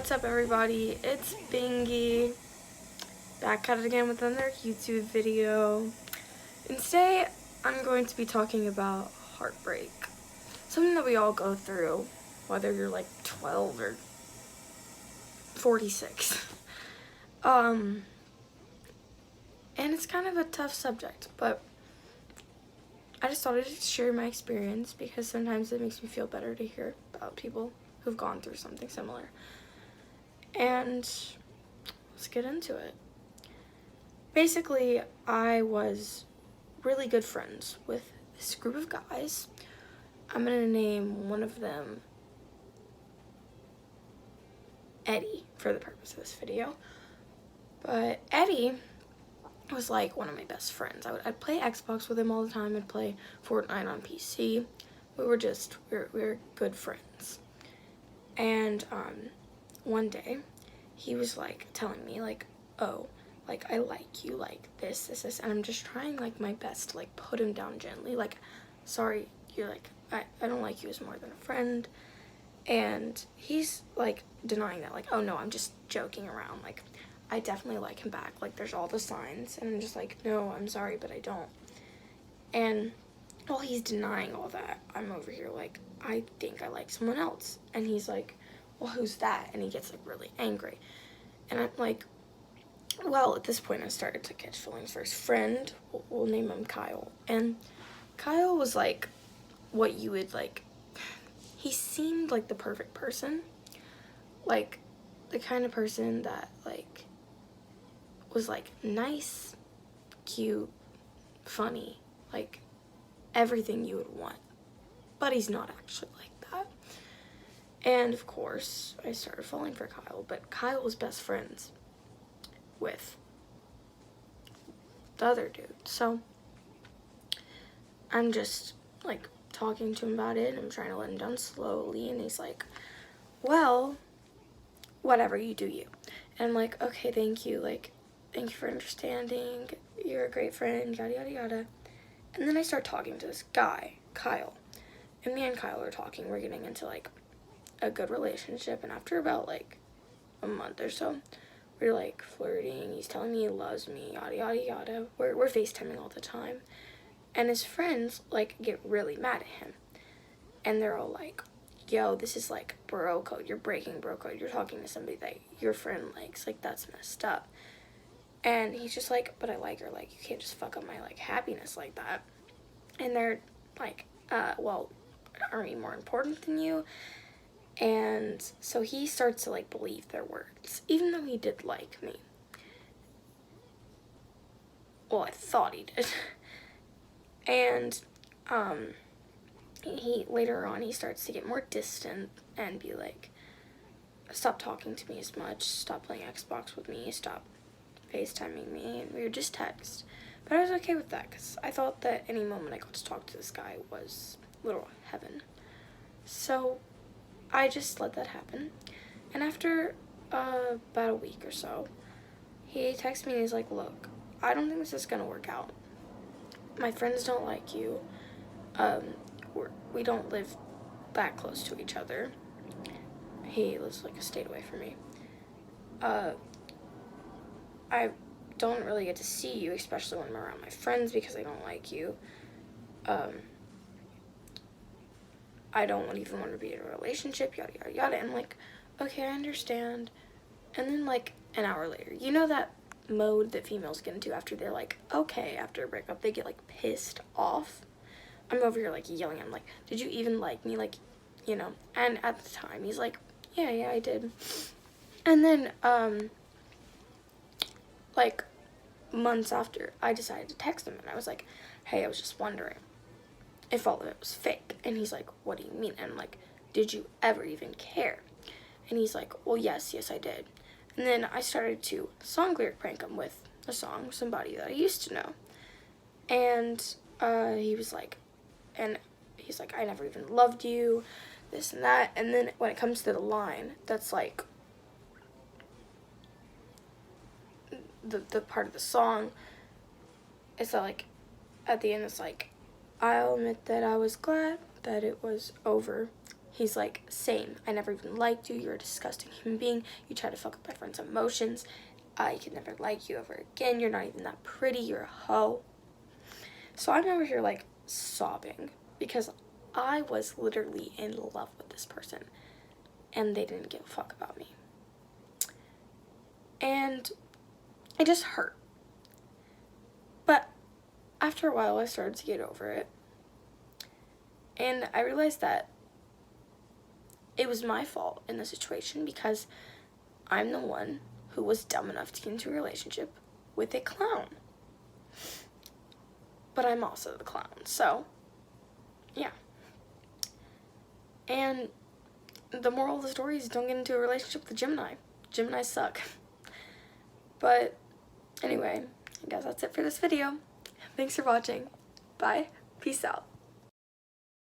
What's up, everybody? It's Bingy, back at it again with another YouTube video. And today I'm going to be talking about heartbreak. Something that we all go through, whether you're like 12 or 46. And it's kind of a tough subject, but I just thought I'd share my experience because sometimes it makes me feel better to hear about people who've gone through something similar. And let's get into it. Basically, I was really good friends with this group of guys. I'm gonna name one of them Eddie for the purpose of this video. But Eddie was like one of my best friends. I'd play Xbox with him all the time. I'd play Fortnite on PC. We were good friends. And one day he was like telling me like, oh, like I like you, like this, and I'm just trying like my best to like put him down gently, like, sorry, you're like, I don't like you as more than a friend. And he's like denying that, like, oh no, I'm just joking around, like I definitely like him back, like there's all the signs. And I'm just like, no, I'm sorry, but I don't. And while he's denying all that, I'm over here like, I think I like someone else. And he's like, well, who's that? And he gets like really angry. And I'm like, well, at this point I started to catch feelings for his friend. We'll name him Kyle. And Kyle was like what you would like, he seemed like the perfect person. Like the kind of person that like was like nice, cute, funny, like everything you would want. But he's not actually like that. And of course, I started falling for Kyle, but Kyle was best friends with the other dude. So I'm just like talking to him about it, and I'm trying to let him down slowly, and he's like, well, whatever, you do you. And I'm like, okay, thank you, like, thank you for understanding, you're a great friend, yada yada yada. And then I start talking to this guy, Kyle, and me and Kyle are talking, we're getting into like a good relationship, and after about like a month or so, we're like flirting, he's telling me he loves me, yada yada yada. We're FaceTiming all the time. And his friends like get really mad at him. And they're all like, yo, this is like bro code, you're breaking bro code, you're talking to somebody that your friend likes, like that's messed up. And he's just like, but I like her, like you can't just fuck up my like happiness like that. And they're like, well, are we more important than you? And so he starts to like believe their words, even though he did like me. Well, I thought he did. And he later on he starts to get more distant and be like, stop talking to me as much, stop playing Xbox with me, stop FaceTiming me, and we would just text. But I was okay with that because I thought that any moment I got to talk to this guy was little heaven. So I just let that happen. And after about a week or so, he texts me and he's like, look, I don't think this is gonna work out. My friends don't like you. We don't live that close to each other. He lives like a state away from me. I don't really get to see you, especially when I'm around my friends, because I don't like you. I don't even want to be in a relationship, yada yada yada. And I'm like, okay, I understand. And then like an hour later, you know that mode that females get into after they're like, okay, after a breakup, they get like pissed off. I'm over here like yelling at him like, did you even like me, like, you know? And at the time he's like, yeah, I did. And then like months after, I decided to text him, and I was like, hey, I was just wondering if all of it was fake. And he's like, what do you mean? And I'm like, did you ever even care? And he's like, well, yes, I did. And then I started to song lyric prank him with a song, somebody that I used to know. And he's like, I never even loved you, this and that. And then when it comes to the line, that's like the part of the song, it's like, at the end it's like, I'll admit that I was glad that it was over. He's like, same. I never even liked you. You're a disgusting human being. You try to fuck up my friend's emotions. I could never like you ever again. You're not even that pretty. You're a hoe. So I'm over here like sobbing because I was literally in love with this person and they didn't give a fuck about me. And it just hurt. But after a while, I started to get over it. And I realized that it was my fault in the situation because I'm the one who was dumb enough to get into a relationship with a clown. But I'm also the clown, so yeah. And the moral of the story is don't get into a relationship with a Gemini. Geminis suck. But anyway, I guess that's it for this video. Thanks for watching. Bye. Peace out.